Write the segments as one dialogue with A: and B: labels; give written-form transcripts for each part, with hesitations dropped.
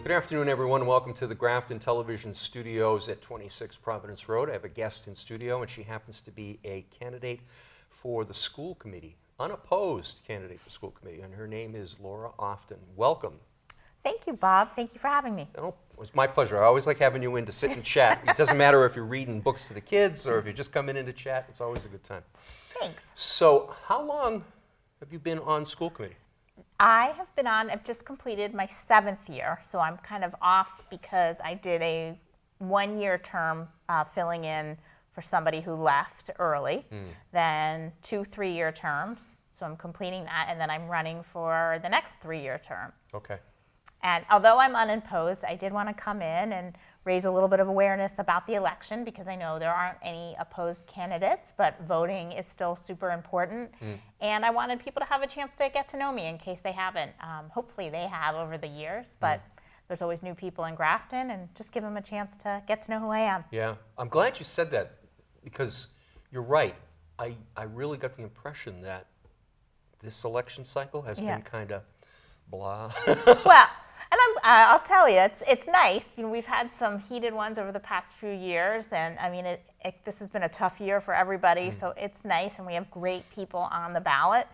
A: Good afternoon, everyone. Welcome to the Grafton Television Studios at 26 Providence Road. I have a guest in studio, and she happens to be a candidate for the school committee, unopposed candidate for school committee, and her name is Laura Often. Welcome.
B: Thank you, Bob. Thank you for having me.
A: Oh, it was my pleasure. I always like having you in to sit and chat. It doesn't matter if you're reading books to the kids or if you're just coming in to chat. It's always a good time.
B: Thanks.
A: So how long have you been on school committee?
B: I've just completed my 7th year, so I'm kind of off because I did a 1-year term filling in for somebody who left early, then 2 3-year terms, so I'm completing that, and then I'm running for the next 3-year term.
A: Okay.
B: And although I'm unopposed, I did want to come in and raise a little bit of awareness about the election because I know there aren't any opposed candidates, but voting is still super important. And I wanted people to have a chance to get to know me in case they haven't. Hopefully they have over the years, but there's always new people in Grafton, and just give them a chance to get to know who I am.
A: Yeah, I'm glad you said that because you're right. I really got the impression that this election cycle has been kind of blah.
B: Well, and I'll tell you, it's nice. You know, we've had some heated ones over the past few years, and I mean, this has been a tough year for everybody. So it's nice, and we have great people on the ballot.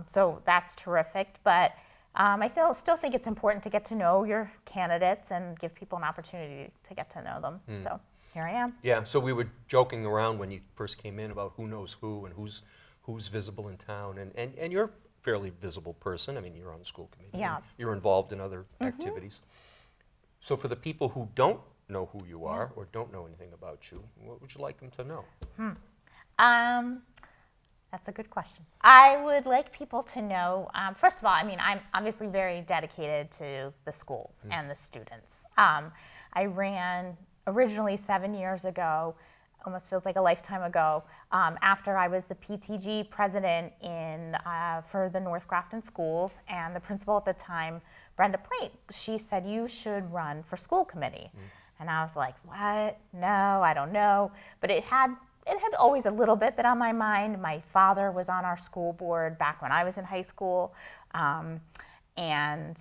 B: So that's terrific. But I still think it's important to get to know your candidates and give people an opportunity to get to know them. So here I am.
A: Yeah. So we were joking around when you first came in about who knows who and who's visible in town, and you're fairly visible person. I mean, you're on the school committee.
B: Yeah.
A: You're involved in other activities. So for the people who don't know who you are or don't know anything about you, what would you like them to know?
B: That's a good question. I would like people to know, first of all, I mean, I'm obviously very dedicated to the schools and the students. I ran originally 7 years ago, almost feels like a lifetime ago, after I was the PTG president for the North Grafton schools, and the principal at the time, Brenda Plate, she said, you should run for school committee. And I was like, what? No, I don't know. But it had always a little bit on my mind. My father was on our school board back when I was in high school, and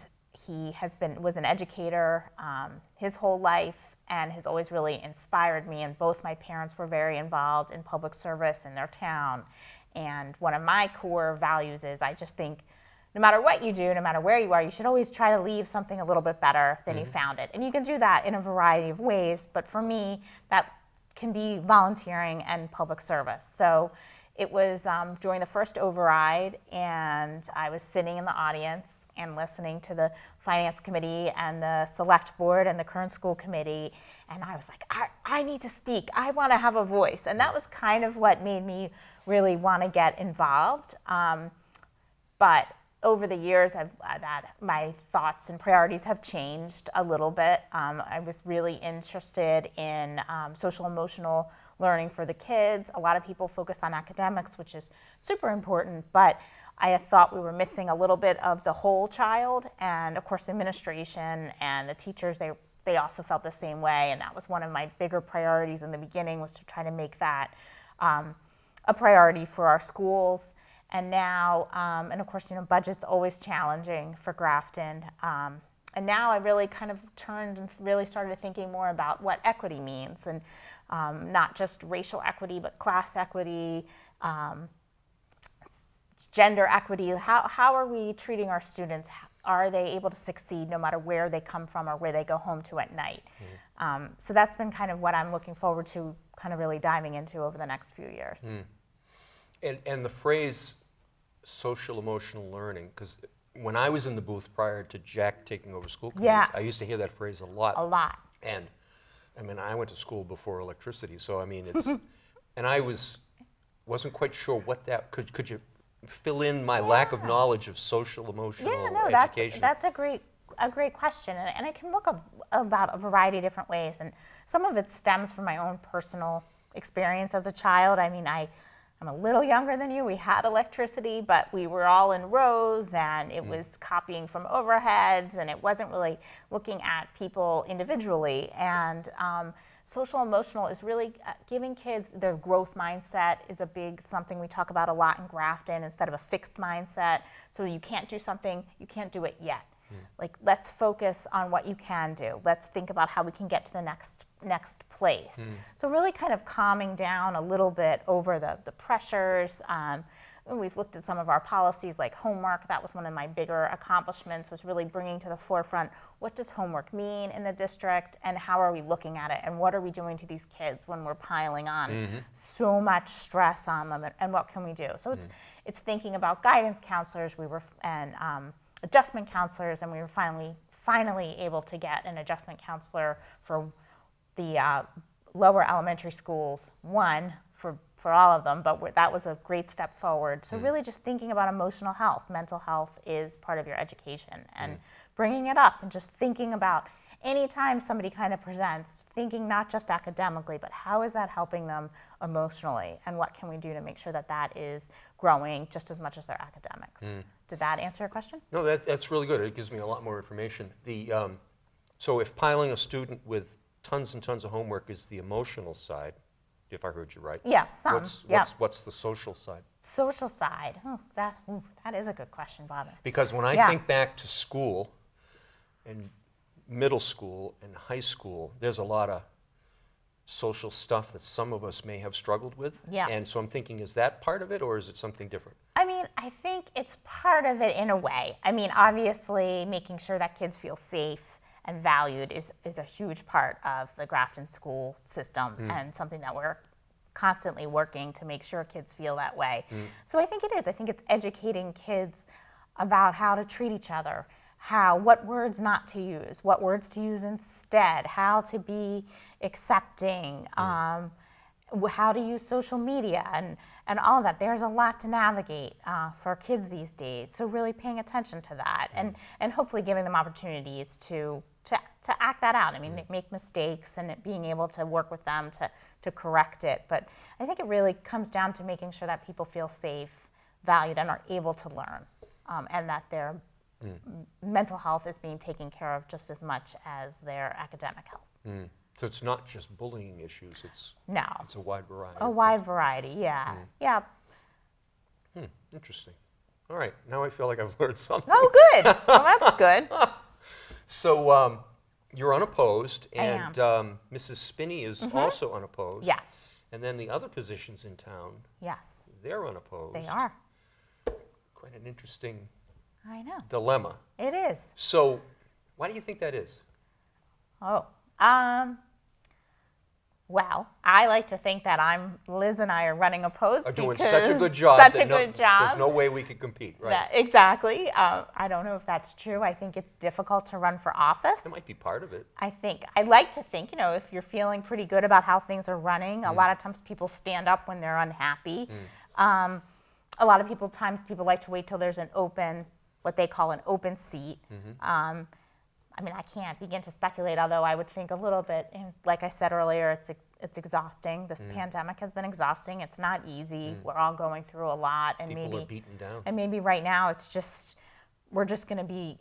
B: he was an educator his whole life, and has always really inspired me. And both my parents were very involved in public service in their town. And one of my core values is I just think no matter what you do, no matter where you are, you should always try to leave something a little bit better than you found it. And you can do that in a variety of ways, but for me, that can be volunteering and public service. So it was during the first override, and I was sitting in the audience and listening to the finance committee and the select board and the current school committee. And I was like, I need to speak. I want to have a voice. And that was kind of what made me really want to get involved. But over the years, my thoughts and priorities have changed a little bit. I was really interested in social emotional learning for the kids. A lot of people focus on academics, which is super important, but I thought we were missing a little bit of the whole child, and of course, administration and the teachers, they also felt the same way, and that was one of my bigger priorities in the beginning, was to try to make that a priority for our schools. And now, and of course, you know, budget's always challenging for Grafton. And now I really kind of turned and really started thinking more about what equity means, and not just racial equity, but class equity, gender equity. How are we treating our students? Are they able to succeed no matter where they come from or where they go home to at night? So that's been kind of what I'm looking forward to kind of really diving into over the next few years.
A: And the phrase social emotional learning, because when I was in the booth prior to Jack taking over school committees, I used to hear that phrase a lot.
B: A lot.
A: And I mean, I went to school before electricity, so I mean, it's, and I wasn't quite sure what that, could you fill in my lack of knowledge of social emotional education?
B: That's a great question, and I can look about a variety of different ways, and some of it stems from my own personal experience as a child. I mean, I'm a little younger than you. We had electricity, but we were all in rows, and it was copying from overheads, and it wasn't really looking at people individually. And social emotional is really giving kids their growth mindset is a big something we talk about a lot in Grafton, instead of a fixed mindset. So you can't do something, you can't do it yet. Like, let's focus on what you can do. Let's think about how we can get to the next place. So really kind of calming down a little bit over the pressures. We've looked at some of our policies like homework. That was one of my bigger accomplishments, was really bringing to the forefront, what does homework mean in the district, and how are we looking at it, and what are we doing to these kids when we're piling on so much stress on them, and what can we do? So it's thinking about guidance counselors, and adjustment counselors, and we were finally able to get an adjustment counselor for the lower elementary schools, one for all of them, but that was a great step forward. So really just thinking about emotional health. Mental health is part of your education, and bringing it up and just thinking about anytime somebody kind of presents, thinking not just academically, but how is that helping them emotionally, and what can we do to make sure that that is growing just as much as their academics. Did that answer your question?
A: No, that's really good. It gives me a lot more information. So if piling a student with tons and tons of homework is the emotional side, if I heard you right.
B: Yeah, some.
A: What's the social side?
B: Social side. Oh, that is a good question, Bob.
A: Because when I think back to school and middle school and high school, there's a lot of social stuff that some of us may have struggled with.
B: Yeah.
A: And so I'm thinking, is that part of it, or is it something different?
B: I mean, I think it's part of it in a way. I mean, obviously, making sure that kids feel safe and valued is a huge part of the Grafton school system, and something that we're constantly working to make sure kids feel that way. So I think it is. I think it's educating kids about how to treat each other, what words not to use, what words to use instead, how to be accepting, how to use social media, and all of that. There's a lot to navigate for kids these days. So really paying attention to that, and hopefully giving them opportunities to act that out. I mean, make mistakes, and being able to work with them to correct it. But I think it really comes down to making sure that people feel safe, valued, and are able to learn, and that their mental health is being taken care of just as much as their academic health.
A: So it's not just bullying issues, it's a wide variety.
B: A wide variety, yeah. Yeah.
A: Interesting. All right, now I feel like I've learned something.
B: Oh, good. Well, that's good.
A: So you're unopposed,
B: I
A: and Mrs. Spinney is also unopposed.
B: Yes.
A: And then the other positions in town,
B: Yes,
A: they're unopposed.
B: they are.
A: Quite an interesting
B: I know.
A: dilemma.
B: It is.
A: So why do you think that is?
B: Oh, well, I like to think that Liz and I are running opposed
A: Are doing
B: because
A: such a good job.
B: Such
A: that
B: a good job.
A: There's no way we could compete, right?
B: Exactly. I don't know if that's true. I think it's difficult to run for office.
A: That might be part of it.
B: I like to think, if you're feeling pretty good about how things are running, a lot of times people stand up when they're unhappy. A lot of times people like to wait till there's what they call an open seat. I mean, I can't begin to speculate, although I would think a little bit, and like I said earlier, it's exhausting. This pandemic has been exhausting. It's not easy. We're all going through a lot, and
A: People are beaten down.
B: And maybe right now we're just going to be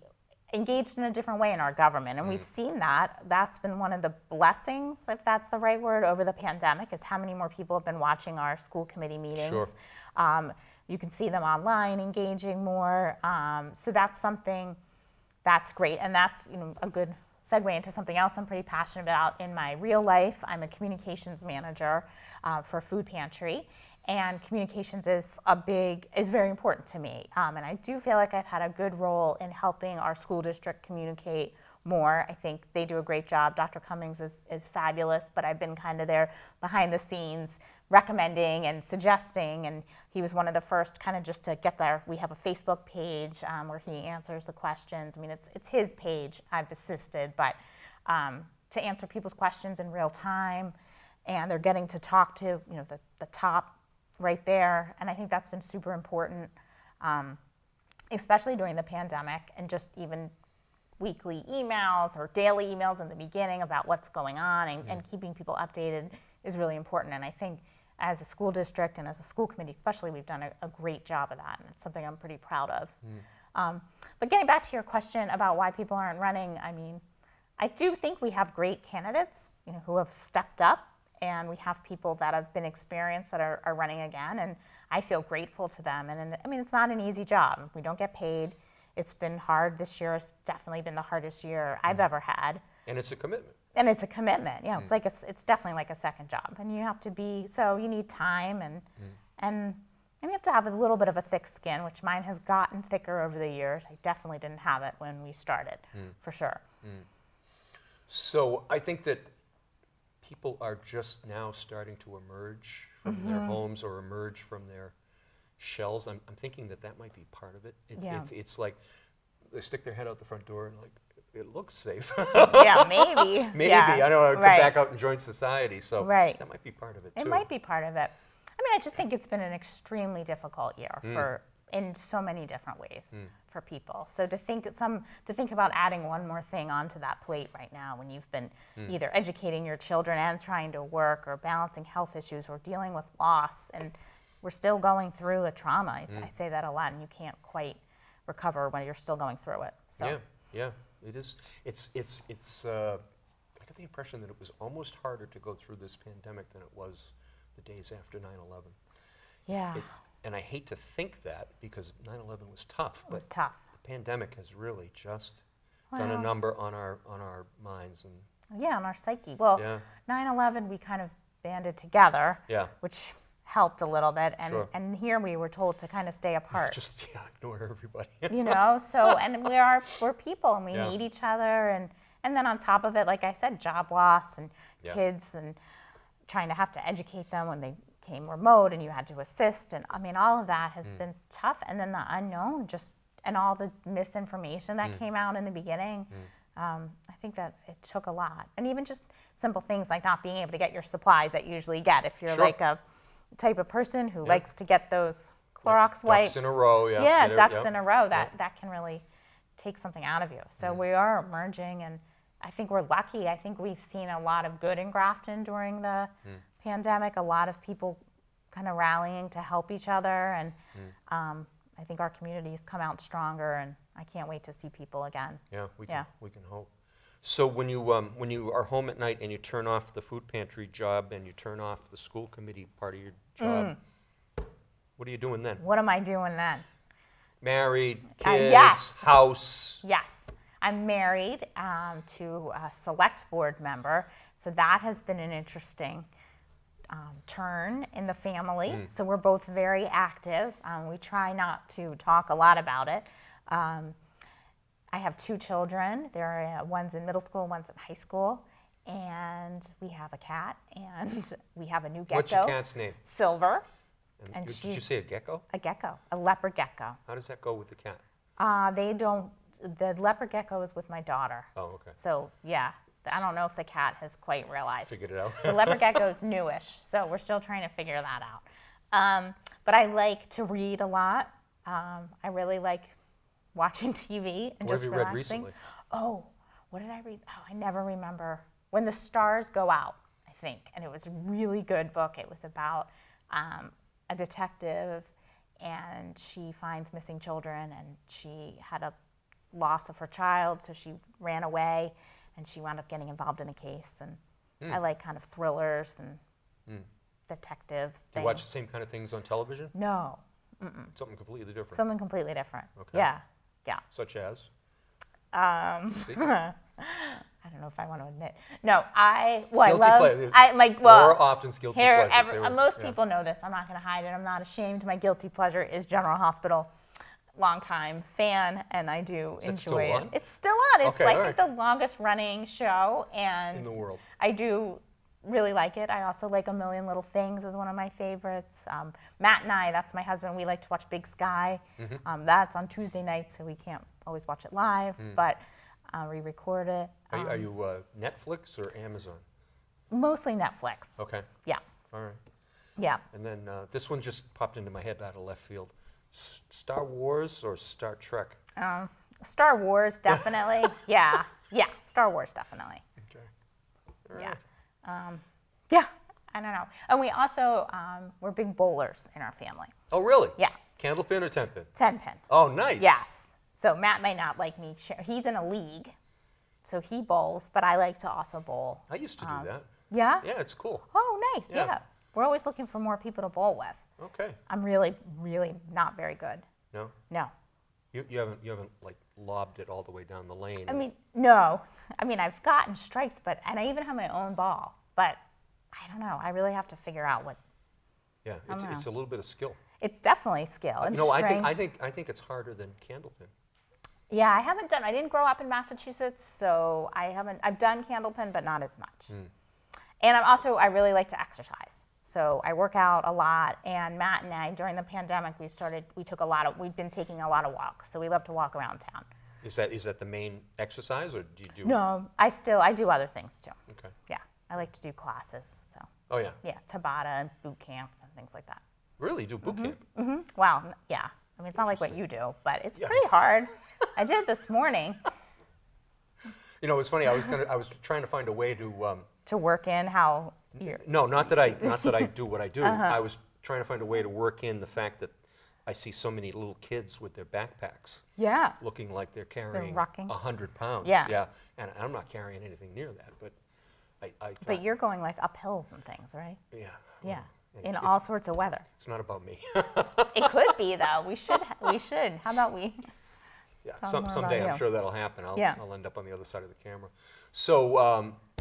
B: engaged in a different way in our government, and we've seen that. That's been one of the blessings, if that's the right word, over the pandemic, is how many more people have been watching our school committee meetings.
A: Sure.
B: You can see them online engaging more. So that's something that's great, and that's a good segue into something else I'm pretty passionate about in my real life. I'm a communications manager for a food pantry, and communications is very important to me. And I do feel like I've had a good role in helping our school district communicate more. I think they do a great job. Dr. Cummings is fabulous, but I've been kind of there behind the scenes recommending and suggesting, and he was one of the first kind of just to get there. We have a Facebook page where he answers the questions. I mean, it's his page. I've assisted, but to answer people's questions in real time, and they're getting to talk to the top right there, and I think that's been super important, especially during the pandemic, and just even weekly emails or daily emails in the beginning about what's going on, and keeping people updated is really important. And I think as a school district and as a school committee especially, we've done a great job of that, and it's something I'm pretty proud of. But getting back to your question about why people aren't running, I mean, I do think we have great candidates who have stepped up, and we have people that have been experienced that are running again, and I feel grateful to them. And I mean, it's not an easy job. We don't get paid. It's been hard. This year has definitely been the hardest year I've ever had.
A: And it's a commitment.
B: And it's a commitment. You know, it's like it's definitely like a second job. And you have to you need time and you have to have a little bit of a thick skin, which mine has gotten thicker over the years. I definitely didn't have it when we started, for sure.
A: So I think that people are just now starting to emerge from their homes or emerge from their shells. I'm thinking that might be part of it. It's like they stick their head out the front door and like, it looks safe.
B: Yeah, maybe.
A: Maybe.
B: Yeah.
A: I don't want to come
B: Right.
A: back out and join society. So
B: Right.
A: that might be part of it, too.
B: It might be part of it. I mean, I just think it's been an extremely difficult year in so many different ways for people. So to think about adding one more thing onto that plate right now, when you've been either educating your children and trying to work, or balancing health issues, or dealing with loss, and we're still going through a trauma. I say that a lot, and you can't quite recover when you're still going through it. So.
A: Yeah. It is. It's. I got the impression that it was almost harder to go through this pandemic than it was the days after 9/11.
B: Yeah.
A: And I hate to think that, because 9/11 was tough.
B: It was tough.
A: The pandemic has really just done a number on our minds and.
B: Yeah, on our psyche. Well,
A: Yeah.
B: 9/11 we kind of banded together,
A: Yeah.
B: which helped a little bit, and
A: Sure.
B: and here we were told to kind of stay apart.
A: Just ignore everybody.
B: You know, so and we're people, and we
A: Yeah.
B: need each other, and then on top of it, like I said, job loss and
A: Yeah.
B: kids, and trying to have to educate them when they came remote, and you had to assist, and I mean all of that has been tough, and then the unknown, and all the misinformation that came out in the beginning. I think that it took a lot, and even just simple things like not being able to get your supplies that you usually get if you're
A: Sure.
B: like a type of person who likes to get those Clorox wipes.
A: Ducks in a row. Yeah.
B: Yeah,
A: Get it,
B: ducks in a row.
A: Yeah.
B: That can really take something out of you. So we are emerging, and I think we're lucky. I think we've seen a lot of good in Grafton during the pandemic. A lot of people kind of rallying to help each other, and I think our community's come out stronger. And I can't wait to see people again.
A: Yeah, we
B: Yeah.
A: can hope. So when you are home at night and you turn off the food pantry job and you turn off the school committee part of your job, what are you doing then?
B: What am I doing then?
A: Married, kids,
B: yes.
A: house.
B: Yes, I'm married to a select board member, so that has been an interesting turn in the family. So we're both very active. We try not to talk a lot about it. I have 2 children. One's in middle school, one's in high school, and we have a cat, and we have a new gecko.
A: What's your cat's name?
B: Silver.
A: And
B: And
A: did you
B: she's
A: say a gecko?
B: a gecko, a leopard gecko.
A: How does that go with the cat?
B: The leopard gecko is with my daughter.
A: Oh, okay.
B: So yeah, I don't know if the cat has quite realized.
A: Figured it out.
B: The leopard gecko is newish, so we're still trying to figure that out. But I like to read a lot. I really like watching TV and
A: What
B: just
A: have you read
B: relaxing.
A: recently?
B: Oh, what did I read? Oh, I never remember. When the Stars Go Out, I think, and it was a really good book. It was about a detective, and she finds missing children, and she had a loss of her child, so she ran away, and she wound up getting involved in a case. And I like kind of thrillers and detectives
A: Do
B: things.
A: you watch the same kind of things on television?
B: No,
A: Something completely different.
B: something completely different.
A: Okay.
B: Yeah.
A: Such as? See?
B: I don't know if I want to admit. No, I
A: Guilty
B: love.
A: pleasure.
B: I like.
A: More often guilty
B: Here,
A: pleasures. They were-
B: most
A: yeah.
B: people know this. I'm not going to hide it. I'm not ashamed. My guilty pleasure is General Hospital. Longtime fan, and I do
A: Is it still
B: enjoy it.
A: on?
B: It's still on. It's
A: Okay,
B: like
A: all right.
B: the longest running show, and
A: In the world.
B: I do really like it. I also like A Million Little Things is one of my favorites. Matt and I, that's my husband, we like to watch Big Sky.
A: Mm-hmm.
B: That's on Tuesday nights, so we can't always watch it live, but we record it.
A: Are you Netflix or Amazon?
B: Mostly Netflix.
A: Okay.
B: Yeah,
A: All right.
B: yeah.
A: And then this one just popped into my head out of left field. Star Wars or Star Trek?
B: Star Wars, definitely. yeah, Star Wars, definitely.
A: Okay. All
B: Yeah.
A: right.
B: Yeah, I don't know. And we also, we're big bowlers in our family.
A: Oh, really?
B: Yeah,
A: Candlepin or 10-pin?
B: 10-pin.
A: Oh, nice.
B: Yes. So Matt might not like me. He's in a league, so he bowls, but I like to also bowl.
A: I used to do that.
B: Yeah?
A: Yeah, it's cool.
B: Oh, nice.
A: Yeah.
B: Yeah. We're always looking for more people to bowl with.
A: Okay.
B: I'm really, really not very good.
A: No?
B: No.
A: You haven't like lobbed it all the way down the lane.
B: I mean, no. I mean, I've gotten strikes, and I even have my own ball. But I don't know. I really have to figure out what.
A: Yeah,
B: don't
A: it's a little bit of skill.
B: It's definitely skill and
A: No,
B: strength.
A: I think it's harder than candlepin.
B: Yeah, I didn't grow up in Massachusetts, so I've done candlepin, but not as much. And I really like to exercise. So I work out a lot, and Matt and I, during the pandemic, we've been taking a lot of walks. So we love to walk around town.
A: Is that the main exercise, or do you do?
B: No, I do other things too.
A: Okay.
B: Yeah, I like to do classes. So
A: Oh yeah.
B: yeah, Tabata and boot camps and things like that.
A: Really, you do boot camp?
B: Well, yeah. I mean, it's not like what you do, but it's
A: Yeah.
B: pretty hard. I did it this morning
A: You know, it's funny. I was trying to find a way to.
B: to work in how you're.
A: No, not that I do what I do.
B: Uh-huh.
A: I was trying to find a way to work in the fact that I see so many little kids with their backpacks
B: Yeah.
A: looking like they're carrying
B: rocking.
A: 100 pounds.
B: Yeah.
A: Yeah, and I'm not carrying anything near that, but I
B: But
A: thought,
B: you're going like up hills and things, right?
A: yeah.
B: Yeah.
A: And
B: In
A: it's-
B: all sorts of weather.
A: It's not about me.
B: It could be though. We should. How about we?
A: Yeah,
B: Tell more about
A: someday I'm
B: you.
A: sure that'll happen.
B: Yeah.
A: I'll end up on the other side of the camera. So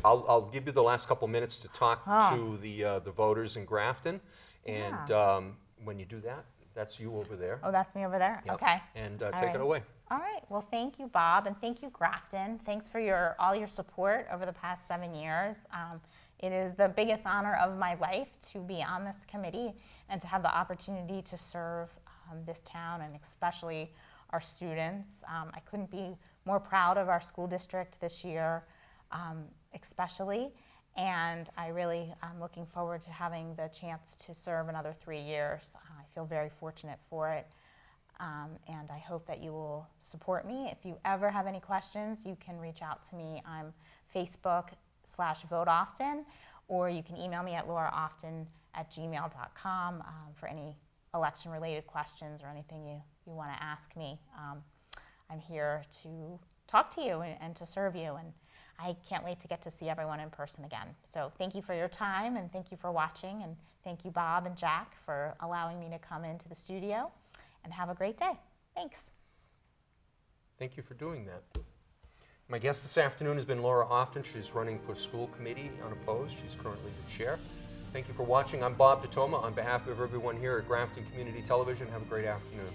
A: I'll give you the last couple minutes to talk to the voters in Grafton, and when you do that, that's you over there.
B: Oh, that's me over there.
A: Yep.
B: Okay.
A: And
B: All
A: take
B: right.
A: it away.
B: All right. Well, thank you, Bob, and thank you, Grafton. Thanks for all your support over the past 7 years. It is the biggest honor of my life to be on this committee and to have the opportunity to serve this town and especially our students. I couldn't be more proud of our school district this year, especially. And I really am looking forward to having the chance to serve another 3 years. I feel very fortunate for it. And I hope that you will support me. If you ever have any questions, you can reach out to me. I'm Facebook/VoteOften, or you can email me at lauraoften@gmail.com for any election-related questions or anything you want to ask me. I'm here to talk to you and to serve you, and I can't wait to get to see everyone in person again. So thank you for your time, and thank you for watching, and thank you, Bob and Jack, for allowing me to come into the studio, and have a great day. Thanks.
A: Thank you for doing that. My guest this afternoon has been Laura Often. She's running for school committee unopposed. She's currently the chair. Thank you for watching. I'm Bob DeToma. On behalf of everyone here at Grafton Community Television, have a great afternoon.